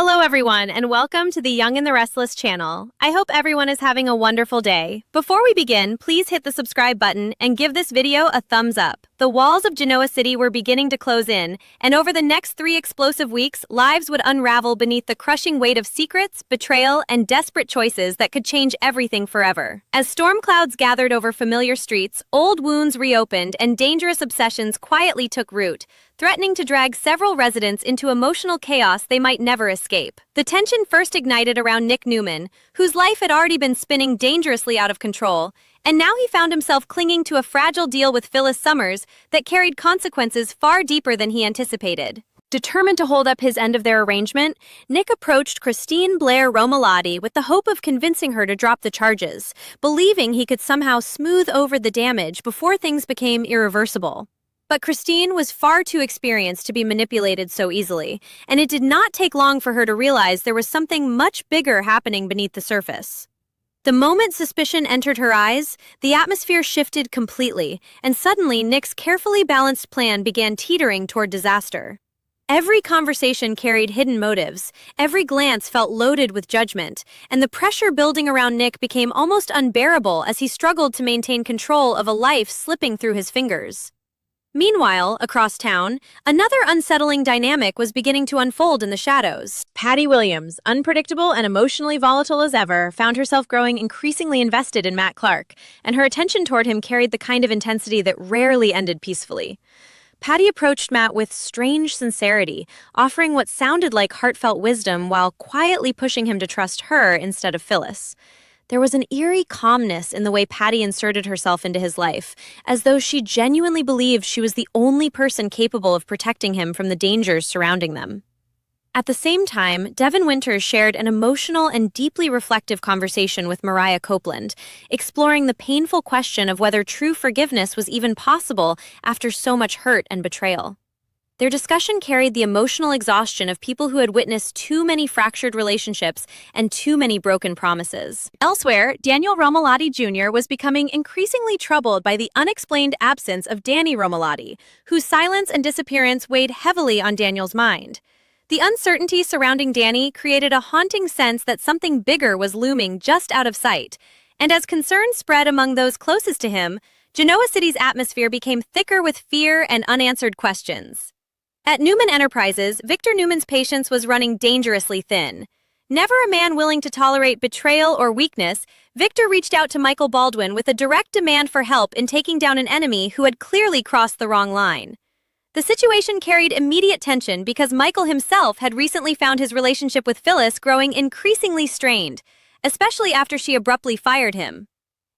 Hello, everyone, and welcome to the Young and the Restless channel. I hope everyone is having a wonderful day. Before we begin, please hit the subscribe button and give this video a thumbs up. The walls of Genoa City were beginning to close in, and over the next 3 explosive weeks, lives would unravel beneath the crushing weight of secrets, betrayal, and desperate choices that could change everything forever. As storm clouds gathered over familiar streets, old wounds reopened, and dangerous obsessions quietly took root, threatening to drag several residents into emotional chaos they might never escape. The tension first ignited around Nick Newman, whose life had already been spinning dangerously out of control, and now he found himself clinging to a fragile deal with Phyllis Summers that carried consequences far deeper than he anticipated. Determined to hold up his end of their arrangement, Nick approached Christine Blair Romalotti with the hope of convincing her to drop the charges, believing he could somehow smooth over the damage before things became irreversible. But Christine was far too experienced to be manipulated so easily, and it did not take long for her to realize there was something much bigger happening beneath the surface. The moment suspicion entered her eyes, the atmosphere shifted completely, and suddenly Nick's carefully balanced plan began teetering toward disaster. Every conversation carried hidden motives, every glance felt loaded with judgment, and the pressure building around Nick became almost unbearable as he struggled to maintain control of a life slipping through his fingers. Meanwhile, across town, another unsettling dynamic was beginning to unfold in the shadows. Patty Williams, unpredictable and emotionally volatile as ever, found herself growing increasingly invested in Matt Clark, and her attention toward him carried the kind of intensity that rarely ended peacefully. Patty approached Matt with strange sincerity, offering what sounded like heartfelt wisdom while quietly pushing him to trust her instead of Phyllis. There was an eerie calmness in the way Patty inserted herself into his life, as though she genuinely believed she was the only person capable of protecting him from the dangers surrounding them. At the same time, Devin Winters shared an emotional and deeply reflective conversation with Mariah Copeland, exploring the painful question of whether true forgiveness was even possible after so much hurt and betrayal. Their discussion carried the emotional exhaustion of people who had witnessed too many fractured relationships and too many broken promises. Elsewhere, Daniel Romalotti Jr. was becoming increasingly troubled by the unexplained absence of Danny Romalotti, whose silence and disappearance weighed heavily on Daniel's mind. The uncertainty surrounding Danny created a haunting sense that something bigger was looming just out of sight, and as concerns spread among those closest to him, Genoa City's atmosphere became thicker with fear and unanswered questions. At Newman Enterprises, Victor Newman's patience was running dangerously thin. Never a man willing to tolerate betrayal or weakness, Victor reached out to Michael Baldwin with a direct demand for help in taking down an enemy who had clearly crossed the wrong line. The situation carried immediate tension because Michael himself had recently found his relationship with Phyllis growing increasingly strained, especially after she abruptly fired him.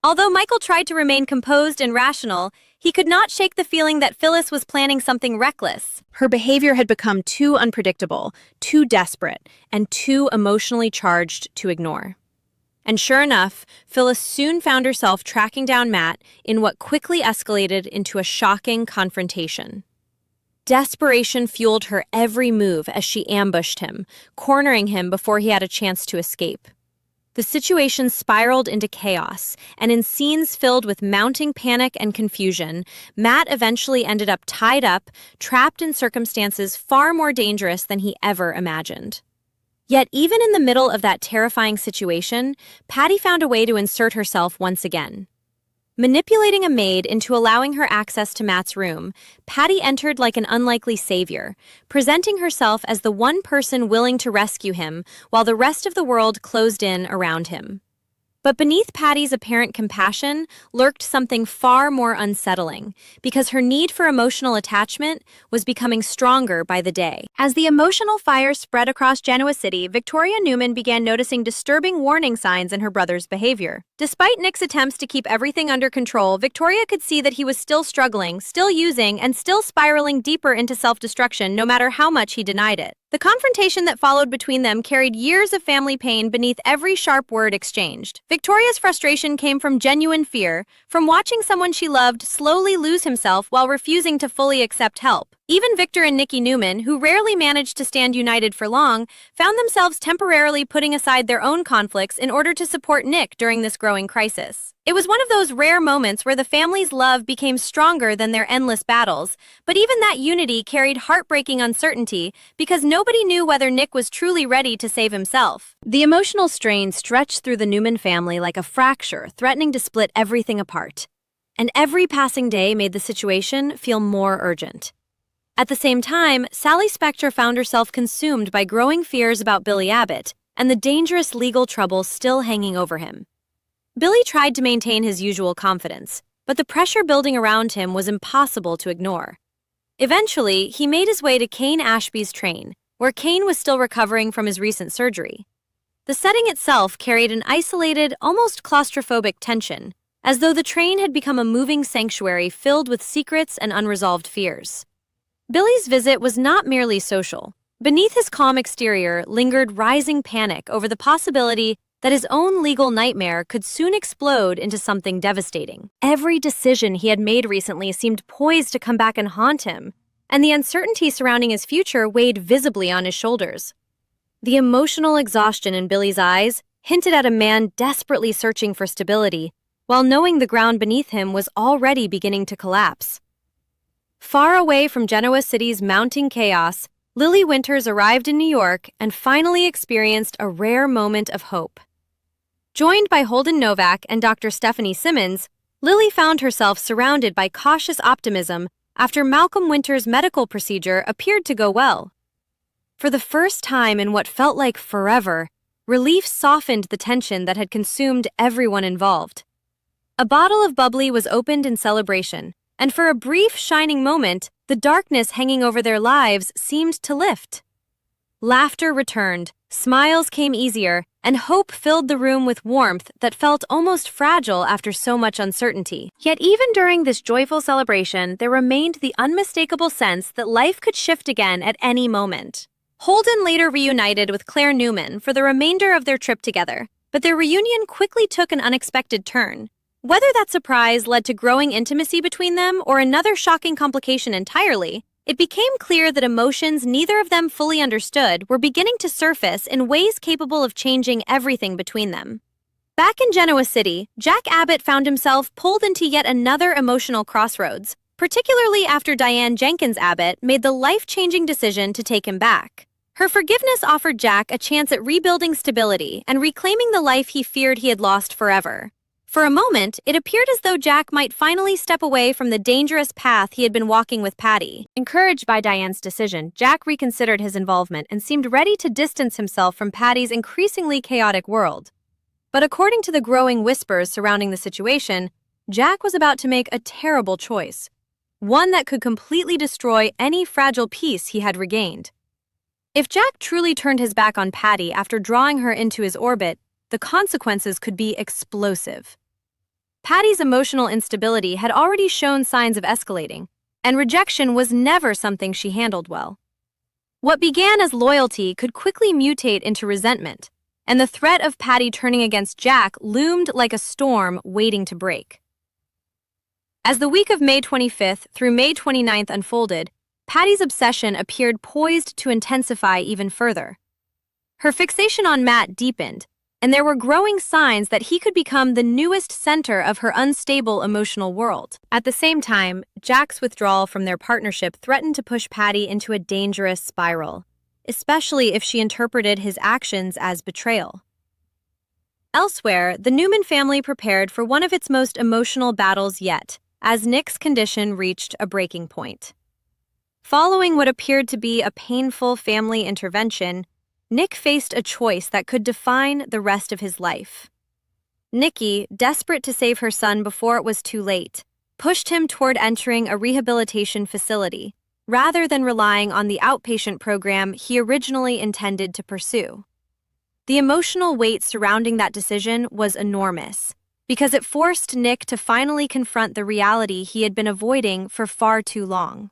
Although Michael tried to remain composed and rational, he could not shake the feeling that Phyllis was planning something reckless. Her behavior had become too unpredictable, too desperate, and too emotionally charged to ignore. And sure enough, Phyllis soon found herself tracking down Matt in what quickly escalated into a shocking confrontation. Desperation fueled her every move as she ambushed him, cornering him before he had a chance to escape. The situation spiraled into chaos, and in scenes filled with mounting panic and confusion, Matt eventually ended up tied up, trapped in circumstances far more dangerous than he ever imagined. Yet even in the middle of that terrifying situation, Patty found a way to insert herself once again. Manipulating a maid into allowing her access to Matt's room, Patty entered like an unlikely savior, presenting herself as the one person willing to rescue him while the rest of the world closed in around him. But beneath Patty's apparent compassion lurked something far more unsettling, because her need for emotional attachment was becoming stronger by the day. As the emotional fire spread across Genoa City, Victoria Newman began noticing disturbing warning signs in her brother's behavior. Despite Nick's attempts to keep everything under control, Victoria could see that he was still struggling, still using, and still spiraling deeper into self-destruction no matter how much he denied it. The confrontation that followed between them carried years of family pain beneath every sharp word exchanged. Victoria's frustration came from genuine fear, from watching someone she loved slowly lose himself while refusing to fully accept help. Even Victor and Nikki Newman, who rarely managed to stand united for long, found themselves temporarily putting aside their own conflicts in order to support Nick during this growing crisis. It was one of those rare moments where the family's love became stronger than their endless battles, but even that unity carried heartbreaking uncertainty because nobody knew whether Nick was truly ready to save himself. The emotional strain stretched through the Newman family like a fracture, threatening to split everything apart. And every passing day made the situation feel more urgent. At the same time, Sally Spector found herself consumed by growing fears about Billy Abbott and the dangerous legal trouble still hanging over him. Billy tried to maintain his usual confidence, but the pressure building around him was impossible to ignore. Eventually, he made his way to Kane Ashby's train, where Kane was still recovering from his recent surgery. The setting itself carried an isolated, almost claustrophobic tension, as though the train had become a moving sanctuary filled with secrets and unresolved fears. Billy's visit was not merely social. Beneath his calm exterior lingered rising panic over the possibility that his own legal nightmare could soon explode into something devastating. Every decision he had made recently seemed poised to come back and haunt him, and the uncertainty surrounding his future weighed visibly on his shoulders. The emotional exhaustion in Billy's eyes hinted at a man desperately searching for stability, while knowing the ground beneath him was already beginning to collapse. Far away from Genoa City's mounting chaos, Lily Winters arrived in New York and finally experienced a rare moment of hope. Joined by Holden Novak and Dr. Stephanie Simmons, Lily found herself surrounded by cautious optimism after Malcolm Winters' medical procedure appeared to go well. For the first time in what felt like forever, relief softened the tension that had consumed everyone involved. A bottle of bubbly was opened in celebration, and for a brief shining moment, the darkness hanging over their lives seemed to lift. Laughter returned, smiles came easier, and hope filled the room with warmth that felt almost fragile after so much uncertainty. Yet even during this joyful celebration, there remained the unmistakable sense that life could shift again at any moment. Holden later reunited with Claire Newman for the remainder of their trip together, but their reunion quickly took an unexpected turn. Whether that surprise led to growing intimacy between them or another shocking complication entirely, it became clear that emotions neither of them fully understood were beginning to surface in ways capable of changing everything between them. Back in Genoa City, Jack Abbott found himself pulled into yet another emotional crossroads, particularly after Diane Jenkins Abbott made the life-changing decision to take him back. Her forgiveness offered Jack a chance at rebuilding stability and reclaiming the life he feared he had lost forever. For a moment, it appeared as though Jack might finally step away from the dangerous path he had been walking with Patty. Encouraged by Diane's decision, Jack reconsidered his involvement and seemed ready to distance himself from Patty's increasingly chaotic world. But according to the growing whispers surrounding the situation, Jack was about to make a terrible choice, one that could completely destroy any fragile peace he had regained. If Jack truly turned his back on Patty after drawing her into his orbit, the consequences could be explosive. Patty's emotional instability had already shown signs of escalating, and rejection was never something she handled well. What began as loyalty could quickly mutate into resentment, and the threat of Patty turning against Jack loomed like a storm waiting to break. As the week of May 25th through May 29th unfolded, Patty's obsession appeared poised to intensify even further. Her fixation on Matt deepened, and there were growing signs that he could become the newest center of her unstable emotional world. At the same time, Jack's withdrawal from their partnership threatened to push Patty into a dangerous spiral, especially if she interpreted his actions as betrayal. Elsewhere, the Newman family prepared for one of its most emotional battles yet, as Nick's condition reached a breaking point. Following what appeared to be a painful family intervention, Nick faced a choice that could define the rest of his life. Nikki, desperate to save her son before it was too late, pushed him toward entering a rehabilitation facility, rather than relying on the outpatient program he originally intended to pursue. The emotional weight surrounding that decision was enormous, because it forced Nick to finally confront the reality he had been avoiding for far too long.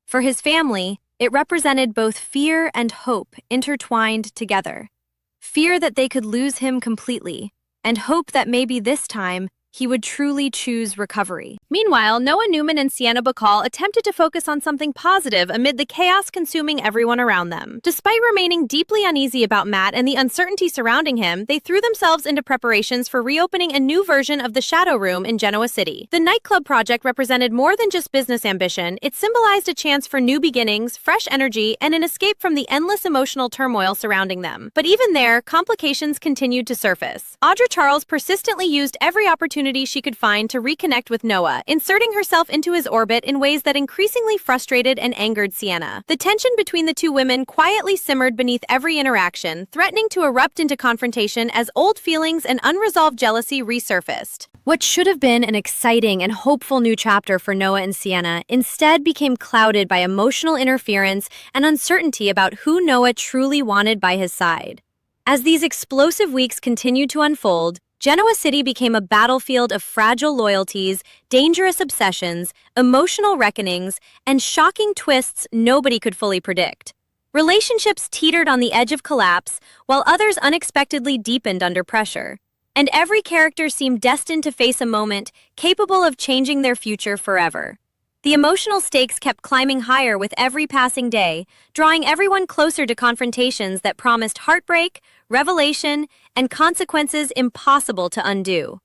For his family, it represented both fear and hope intertwined together. Fear that they could lose him completely, and hope that maybe this time he would truly choose recovery. Meanwhile, Noah Newman and Sienna Bacall attempted to focus on something positive amid the chaos consuming everyone around them. Despite remaining deeply uneasy about Matt and the uncertainty surrounding him, they threw themselves into preparations for reopening a new version of the Shadow Room in Genoa City. The nightclub project represented more than just business ambition. It symbolized a chance for new beginnings, fresh energy, and an escape from the endless emotional turmoil surrounding them. But even there, complications continued to surface. Audra Charles persistently used every opportunity she could find to reconnect with Noah, inserting herself into his orbit in ways that increasingly frustrated and angered Sienna. The tension between the two women quietly simmered beneath every interaction, threatening to erupt into confrontation as old feelings and unresolved jealousy resurfaced. What should have been an exciting and hopeful new chapter for Noah and Sienna instead became clouded by emotional interference and uncertainty about who Noah truly wanted by his side. As these explosive weeks continued to unfold, Genoa City became a battlefield of fragile loyalties, dangerous obsessions, emotional reckonings, and shocking twists nobody could fully predict. Relationships teetered on the edge of collapse, while others unexpectedly deepened under pressure. And every character seemed destined to face a moment capable of changing their future forever. The emotional stakes kept climbing higher with every passing day, drawing everyone closer to confrontations that promised heartbreak, revelation, and consequences impossible to undo.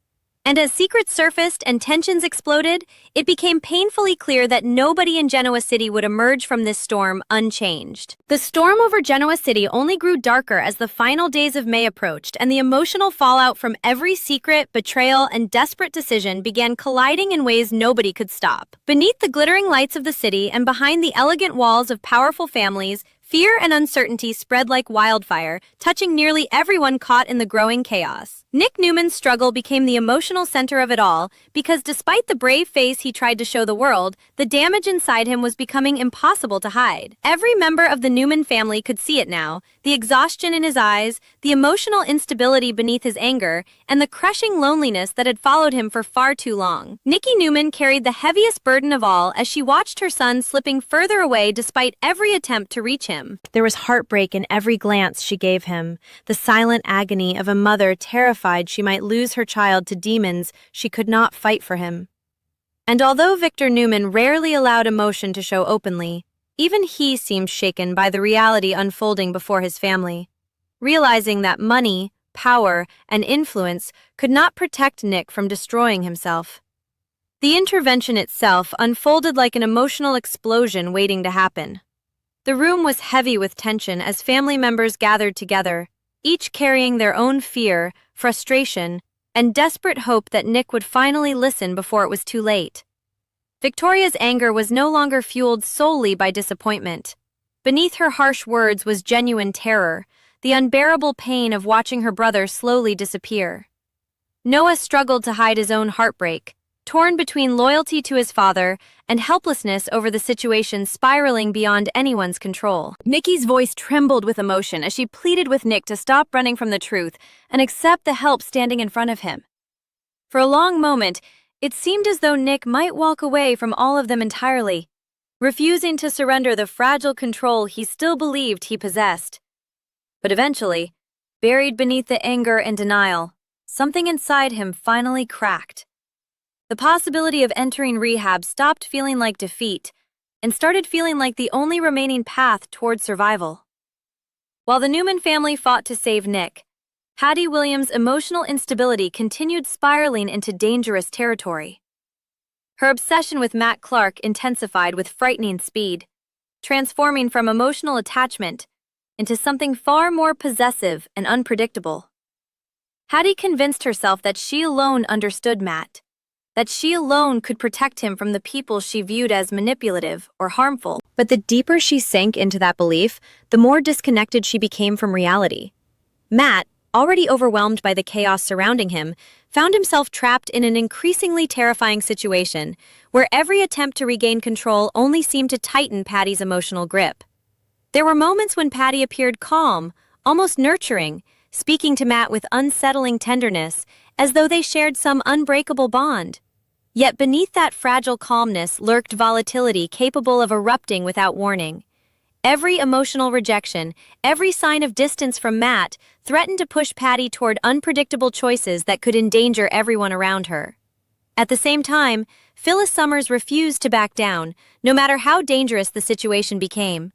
And as secrets surfaced and tensions exploded, it became painfully clear that nobody in Genoa City would emerge from this storm unchanged. The storm over Genoa City only grew darker as the final days of May approached, and the emotional fallout from every secret, betrayal, and desperate decision began colliding in ways nobody could stop. Beneath the glittering lights of the city and behind the elegant walls of powerful families, fear and uncertainty spread like wildfire, touching nearly everyone caught in the growing chaos. Nick Newman's struggle became the emotional center of it all because despite the brave face he tried to show the world, the damage inside him was becoming impossible to hide. Every member of the Newman family could see it now, the exhaustion in his eyes, the emotional instability beneath his anger, and the crushing loneliness that had followed him for far too long. Nikki Newman carried the heaviest burden of all as she watched her son slipping further away despite every attempt to reach him. There was heartbreak in every glance she gave him, the silent agony of a mother terrified she might lose her child to demons she could not fight for him. And although Victor Newman rarely allowed emotion to show openly, even he seemed shaken by the reality unfolding before his family. Realizing that money, power, and influence could not protect Nick from destroying himself. The intervention itself unfolded like an emotional explosion waiting to happen. The room was heavy with tension as family members gathered together, each carrying their own fear, frustration, and desperate hope that Nick would finally listen before it was too late. Victoria's anger was no longer fueled solely by disappointment. Beneath her harsh words was genuine terror, the unbearable pain of watching her brother slowly disappear. Noah struggled to hide his own heartbreak, torn between loyalty to his father and helplessness over the situation spiraling beyond anyone's control. Nikki's voice trembled with emotion as she pleaded with Nick to stop running from the truth and accept the help standing in front of him. For a long moment, it seemed as though Nick might walk away from all of them entirely, refusing to surrender the fragile control he still believed he possessed. But eventually, buried beneath the anger and denial, something inside him finally cracked. The possibility of entering rehab stopped feeling like defeat and started feeling like the only remaining path toward survival. While the Newman family fought to save Nick, Hattie Williams' emotional instability continued spiraling into dangerous territory. Her obsession with Matt Clark intensified with frightening speed, transforming from emotional attachment into something far more possessive and unpredictable. Hattie convinced herself that she alone understood Matt, that she alone could protect him from the people she viewed as manipulative or harmful. But the deeper she sank into that belief, the more disconnected she became from reality. Matt, already overwhelmed by the chaos surrounding him, found himself trapped in an increasingly terrifying situation where every attempt to regain control only seemed to tighten Patty's emotional grip. There were moments when Patty appeared calm, almost nurturing, speaking to Matt with unsettling tenderness, as though they shared some unbreakable bond. Yet beneath that fragile calmness lurked volatility capable of erupting without warning. Every emotional rejection, every sign of distance from Matt, threatened to push Patty toward unpredictable choices that could endanger everyone around her. At the same time, Phyllis Summers refused to back down, no matter how dangerous the situation became.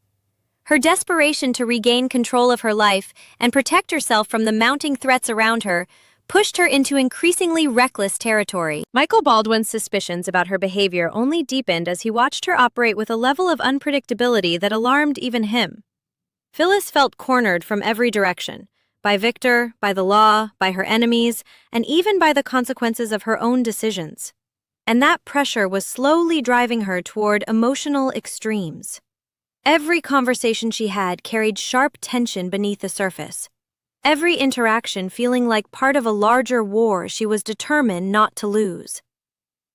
Her desperation to regain control of her life and protect herself from the mounting threats around her pushed her into increasingly reckless territory. Michael Baldwin's suspicions about her behavior only deepened as he watched her operate with a level of unpredictability that alarmed even him. Phyllis felt cornered from every direction, by Victor, by the law, by her enemies, and even by the consequences of her own decisions. And that pressure was slowly driving her toward emotional extremes. Every conversation she had carried sharp tension beneath the surface. Every interaction feeling like part of a larger war she was determined not to lose.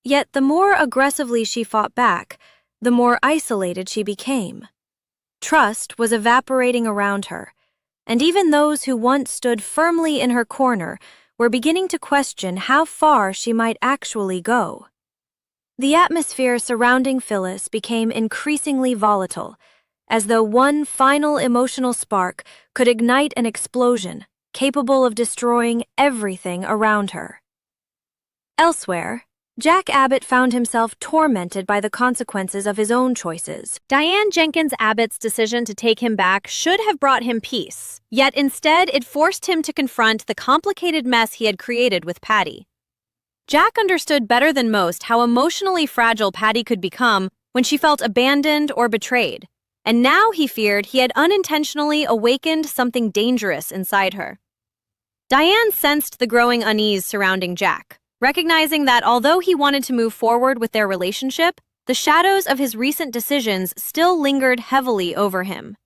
Yet the more aggressively she fought back, the more isolated she became. Trust was evaporating around her, and even those who once stood firmly in her corner were beginning to question how far she might actually go. The atmosphere surrounding Phyllis became increasingly volatile, as though one final emotional spark could ignite an explosion capable of destroying everything around her. Elsewhere, Jack Abbott found himself tormented by the consequences of his own choices. Diane Jenkins Abbott's decision to take him back should have brought him peace, yet instead it forced him to confront the complicated mess he had created with Patty. Jack understood better than most how emotionally fragile Patty could become when she felt abandoned or betrayed. And now he feared he had unintentionally awakened something dangerous inside her. Diane sensed the growing unease surrounding Jack, recognizing that although he wanted to move forward with their relationship, the shadows of his recent decisions still lingered heavily over him.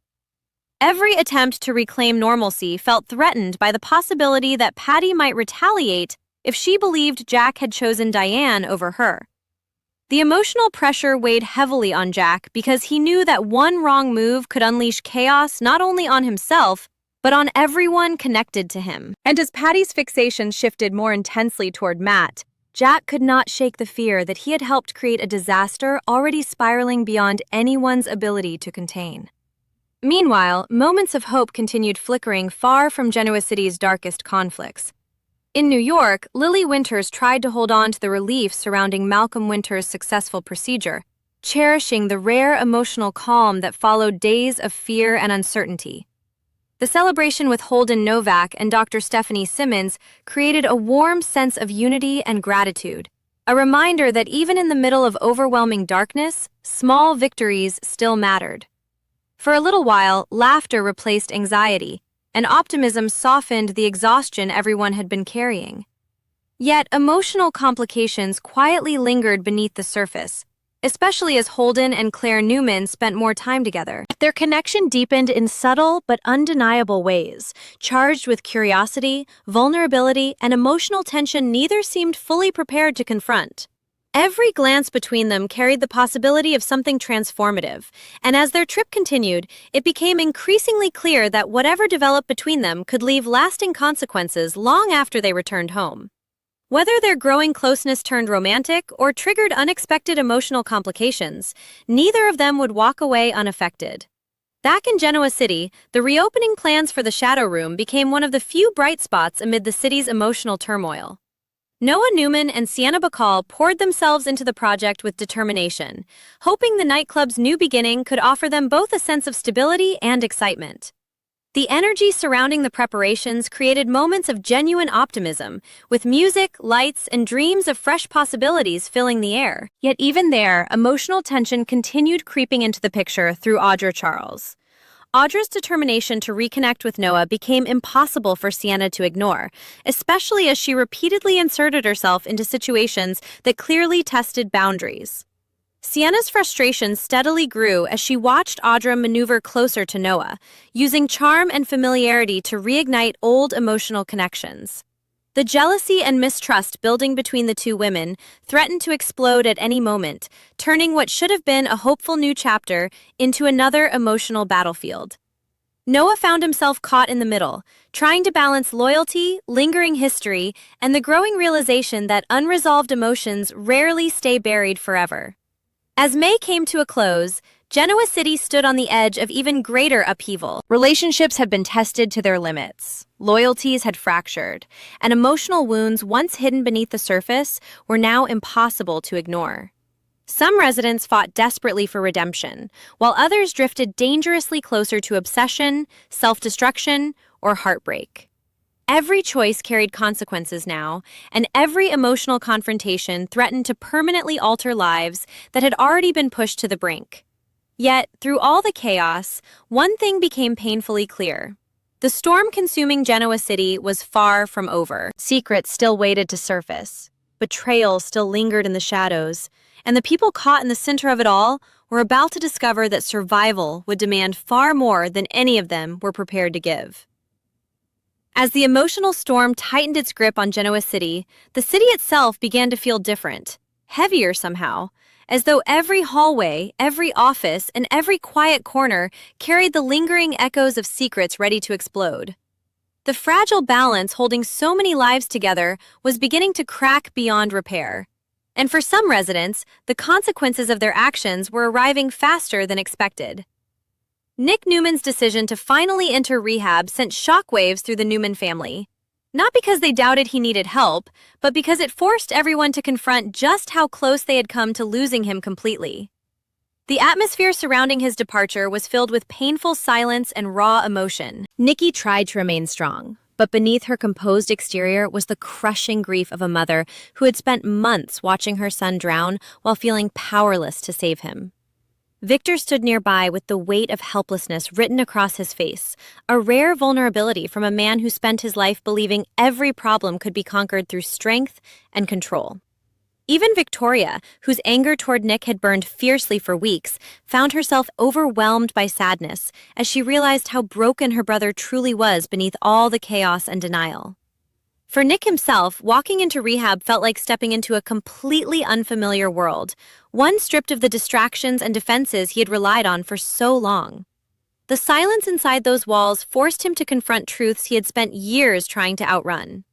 Every attempt to reclaim normalcy felt threatened by the possibility that Patty might retaliate if she believed Jack had chosen Diane over her. The emotional pressure weighed heavily on Jack because he knew that one wrong move could unleash chaos not only on himself, but on everyone connected to him. And as Patty's fixation shifted more intensely toward Matt, Jack could not shake the fear that he had helped create a disaster already spiraling beyond anyone's ability to contain. Meanwhile, moments of hope continued flickering far from Genoa City's darkest conflicts. In New York, Lily Winters tried to hold on to the relief surrounding Malcolm Winters' successful procedure, cherishing the rare emotional calm that followed days of fear and uncertainty. The celebration with Holden Novak and Dr. Stephanie Simmons created a warm sense of unity and gratitude, a reminder that even in the middle of overwhelming darkness, small victories still mattered. For a little while, laughter replaced anxiety, and optimism softened the exhaustion everyone had been carrying. Yet emotional complications quietly lingered beneath the surface, especially as Holden and Claire Newman spent more time together. Their connection deepened in subtle but undeniable ways, charged with curiosity, vulnerability, and emotional tension neither seemed fully prepared to confront. Every glance between them carried the possibility of something transformative, and as their trip continued, it became increasingly clear that whatever developed between them could leave lasting consequences long after they returned home. Whether their growing closeness turned romantic or triggered unexpected emotional complications, neither of them would walk away unaffected. Back in Genoa City, the reopening plans for the Shadow Room became one of the few bright spots amid the city's emotional turmoil. Noah Newman and Sienna Bacall poured themselves into the project with determination, hoping the nightclub's new beginning could offer them both a sense of stability and excitement. The energy surrounding the preparations created moments of genuine optimism, with music, lights, and dreams of fresh possibilities filling the air. Yet even there, emotional tension continued creeping into the picture through Audra Charles. Audra's determination to reconnect with Noah became impossible for Sienna to ignore, especially as she repeatedly inserted herself into situations that clearly tested boundaries. Sienna's frustration steadily grew as she watched Audra maneuver closer to Noah, using charm and familiarity to reignite old emotional connections. The jealousy and mistrust building between the two women threatened to explode at any moment, turning what should have been a hopeful new chapter into another emotional battlefield. Noah found himself caught in the middle, trying to balance loyalty, lingering history, and the growing realization that unresolved emotions rarely stay buried forever. As May came to a close, Genoa City stood on the edge of even greater upheaval. Relationships had been tested to their limits. Loyalties had fractured, and emotional wounds once hidden beneath the surface were now impossible to ignore. Some residents fought desperately for redemption, while others drifted dangerously closer to obsession, self-destruction, or heartbreak. Every choice carried consequences now, and every emotional confrontation threatened to permanently alter lives that had already been pushed to the brink. Yet, through all the chaos, one thing became painfully clear. The storm-consuming Genoa City was far from over. Secrets still waited to surface. Betrayal still lingered in the shadows, and the people caught in the center of it all were about to discover that survival would demand far more than any of them were prepared to give. As the emotional storm tightened its grip on Genoa City, the city itself began to feel different, heavier somehow, as though every hallway, every office, and every quiet corner carried the lingering echoes of secrets ready to explode. The fragile balance holding so many lives together was beginning to crack beyond repair. And for some residents, the consequences of their actions were arriving faster than expected. Nick Newman's decision to finally enter rehab sent shockwaves through the Newman family. Not because they doubted he needed help, but because it forced everyone to confront just how close they had come to losing him completely. The atmosphere surrounding his departure was filled with painful silence and raw emotion. Nikki tried to remain strong, but beneath her composed exterior was the crushing grief of a mother who had spent months watching her son drown while feeling powerless to save him. Victor stood nearby with the weight of helplessness written across his face, a rare vulnerability from a man who spent his life believing every problem could be conquered through strength and control. Even Victoria, whose anger toward Nick had burned fiercely for weeks, found herself overwhelmed by sadness as she realized how broken her brother truly was beneath all the chaos and denial. For Nick himself, walking into rehab felt like stepping into a completely unfamiliar world, one stripped of the distractions and defenses he had relied on for so long. The silence inside those walls forced him to confront truths he had spent years trying to outrun.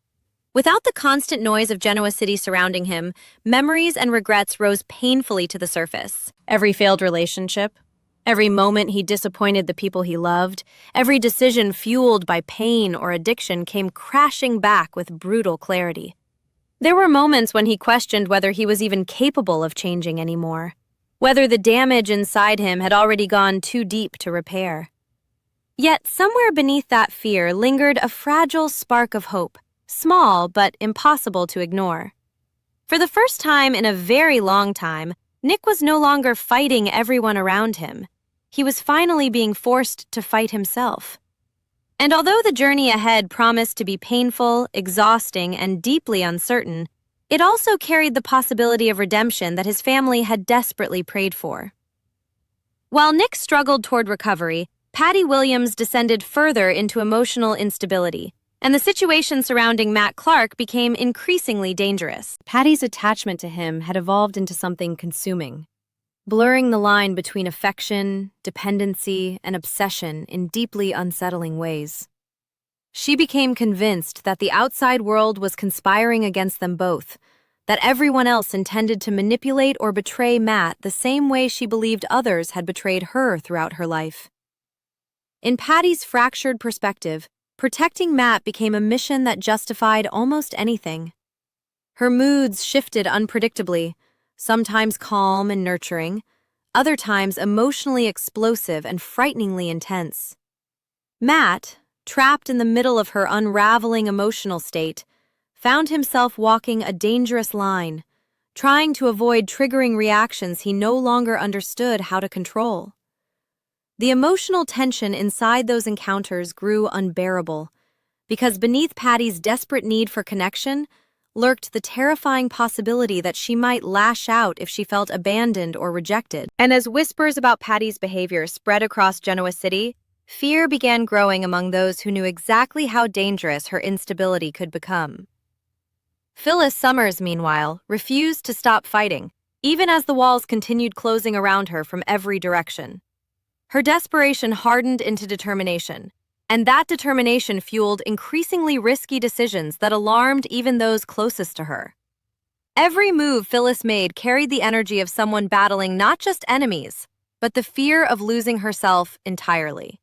Without the constant noise of Genoa City surrounding him, memories and regrets rose painfully to the surface. Every failed relationship, every moment he disappointed the people he loved, every decision fueled by pain or addiction came crashing back with brutal clarity. There were moments when he questioned whether he was even capable of changing anymore, whether the damage inside him had already gone too deep to repair. Yet somewhere beneath that fear lingered a fragile spark of hope, small but impossible to ignore. For the first time in a very long time, Nick was no longer fighting everyone around him. He was finally being forced to fight himself. And although the journey ahead promised to be painful, exhausting, and deeply uncertain, it also carried the possibility of redemption that his family had desperately prayed for. While Nick struggled toward recovery, Patty Williams descended further into emotional instability, and the situation surrounding Matt Clark became increasingly dangerous. Patty's attachment to him had evolved into something consuming, blurring the line between affection, dependency, and obsession in deeply unsettling ways. She became convinced that the outside world was conspiring against them both, that everyone else intended to manipulate or betray Matt the same way she believed others had betrayed her throughout her life. In Patty's fractured perspective, protecting Matt became a mission that justified almost anything. Her moods shifted unpredictably, sometimes calm and nurturing, other times emotionally explosive and frighteningly intense. Matt, trapped in the middle of her unraveling emotional state, found himself walking a dangerous line, trying to avoid triggering reactions he no longer understood how to control. The emotional tension inside those encounters grew unbearable, because beneath Patty's desperate need for connection lurked the terrifying possibility that she might lash out if she felt abandoned or rejected. And as whispers about Patty's behavior spread across Genoa City, fear began growing among those who knew exactly how dangerous her instability could become. Phyllis Summers, meanwhile, refused to stop fighting, even as the walls continued closing around her from every direction. Her desperation hardened into determination, and that determination fueled increasingly risky decisions that alarmed even those closest to her. Every move Phyllis made carried the energy of someone battling not just enemies, but the fear of losing herself entirely.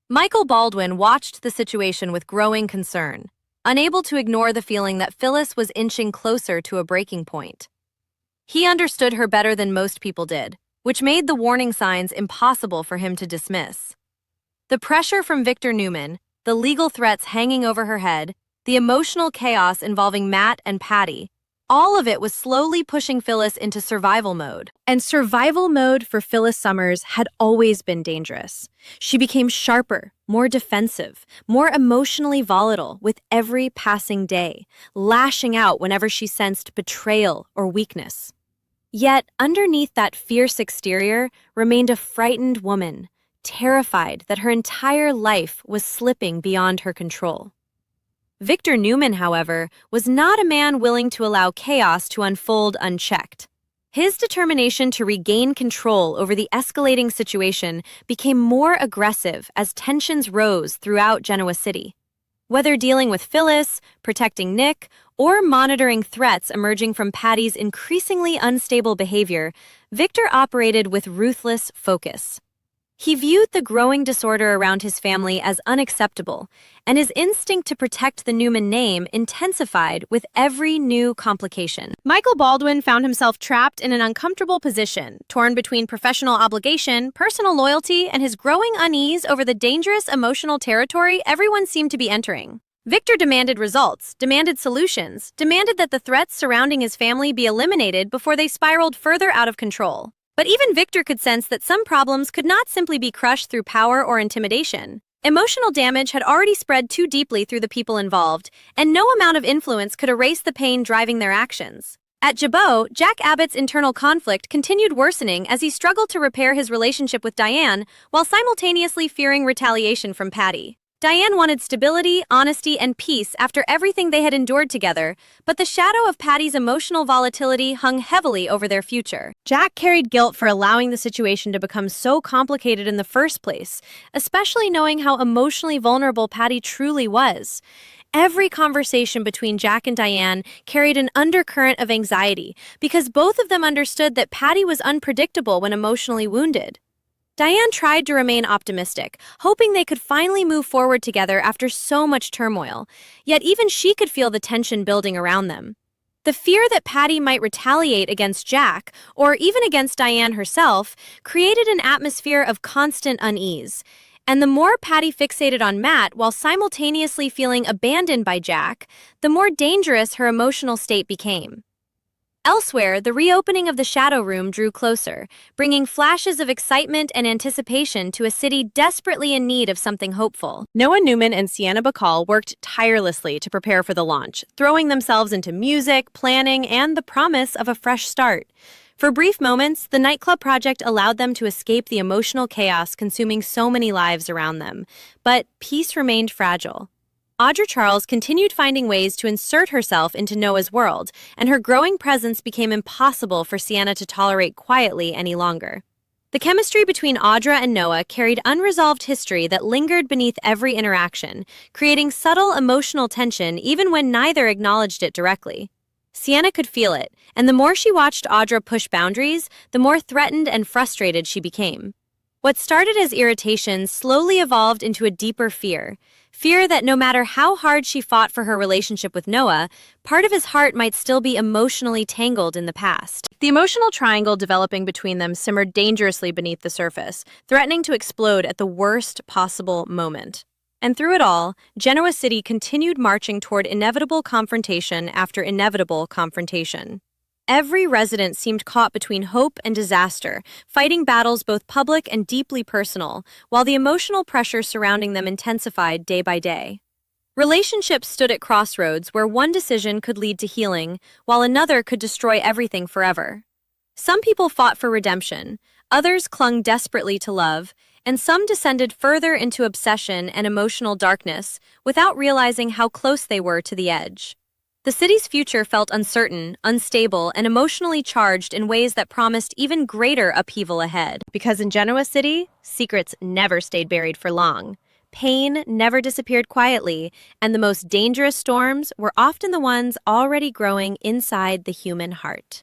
Michael Baldwin watched the situation with growing concern, unable to ignore the feeling that Phyllis was inching closer to a breaking point. He understood her better than most people did, which made the warning signs impossible for him to dismiss. The pressure from Victor Newman, the legal threats hanging over her head, the emotional chaos involving Matt and Patty, all of it was slowly pushing Phyllis into survival mode. And survival mode for Phyllis Summers had always been dangerous. She became sharper, more defensive, more emotionally volatile with every passing day, lashing out whenever she sensed betrayal or weakness. Yet, underneath that fierce exterior remained a frightened woman, terrified that her entire life was slipping beyond her control. Victor Newman, however, was not a man willing to allow chaos to unfold unchecked. His determination to regain control over the escalating situation became more aggressive as tensions rose throughout Genoa City. Whether dealing with Phyllis, protecting Nick, or monitoring threats emerging from Patty's increasingly unstable behavior, Victor operated with ruthless focus. He viewed the growing disorder around his family as unacceptable, and his instinct to protect the Newman name intensified with every new complication. Michael Baldwin found himself trapped in an uncomfortable position, torn between professional obligation, personal loyalty, and his growing unease over the dangerous emotional territory everyone seemed to be entering. Victor demanded results, demanded solutions, demanded that the threats surrounding his family be eliminated before they spiraled further out of control. But even Victor could sense that some problems could not simply be crushed through power or intimidation. Emotional damage had already spread too deeply through the people involved, and no amount of influence could erase the pain driving their actions. At Jabot, Jack Abbott's internal conflict continued worsening as he struggled to repair his relationship with Diane while simultaneously fearing retaliation from Patty. Diane wanted stability, honesty, and peace after everything they had endured together, but the shadow of Patty's emotional volatility hung heavily over their future. Jack carried guilt for allowing the situation to become so complicated in the first place, especially knowing how emotionally vulnerable Patty truly was. Every conversation between Jack and Diane carried an undercurrent of anxiety because both of them understood that Patty was unpredictable when emotionally wounded. Diane tried to remain optimistic, hoping they could finally move forward together after so much turmoil, yet even she could feel the tension building around them. The fear that Patty might retaliate against Jack, or even against Diane herself, created an atmosphere of constant unease. And the more Patty fixated on Matt while simultaneously feeling abandoned by Jack, the more dangerous her emotional state became. Elsewhere, the reopening of the Shadow Room drew closer, bringing flashes of excitement and anticipation to a city desperately in need of something hopeful. Noah Newman and Sienna Bacall worked tirelessly to prepare for the launch, throwing themselves into music, planning, and the promise of a fresh start. For brief moments, the nightclub project allowed them to escape the emotional chaos consuming so many lives around them, but peace remained fragile. Audra Charles continued finding ways to insert herself into Noah's world, and her growing presence became impossible for Sienna to tolerate quietly any longer. The chemistry between Audra and Noah carried unresolved history that lingered beneath every interaction, creating subtle emotional tension even when neither acknowledged it directly. Sienna could feel it, and the more she watched Audra push boundaries, the more threatened and frustrated she became. What started as irritation slowly evolved into a deeper fear that no matter how hard she fought for her relationship with Noah, part of his heart might still be emotionally tangled in the past. The emotional triangle developing between them simmered dangerously beneath the surface, threatening to explode at the worst possible moment. And through it all, Genoa City continued marching toward inevitable confrontation after inevitable confrontation. Every resident seemed caught between hope and disaster, fighting battles both public and deeply personal, while the emotional pressure surrounding them intensified day by day. Relationships stood at crossroads where one decision could lead to healing, while another could destroy everything forever. Some people fought for redemption, others clung desperately to love, and some descended further into obsession and emotional darkness without realizing how close they were to the edge. The city's future felt uncertain, unstable, and emotionally charged in ways that promised even greater upheaval ahead. Because in Genoa City, secrets never stayed buried for long. Pain never disappeared quietly, and the most dangerous storms were often the ones already growing inside the human heart.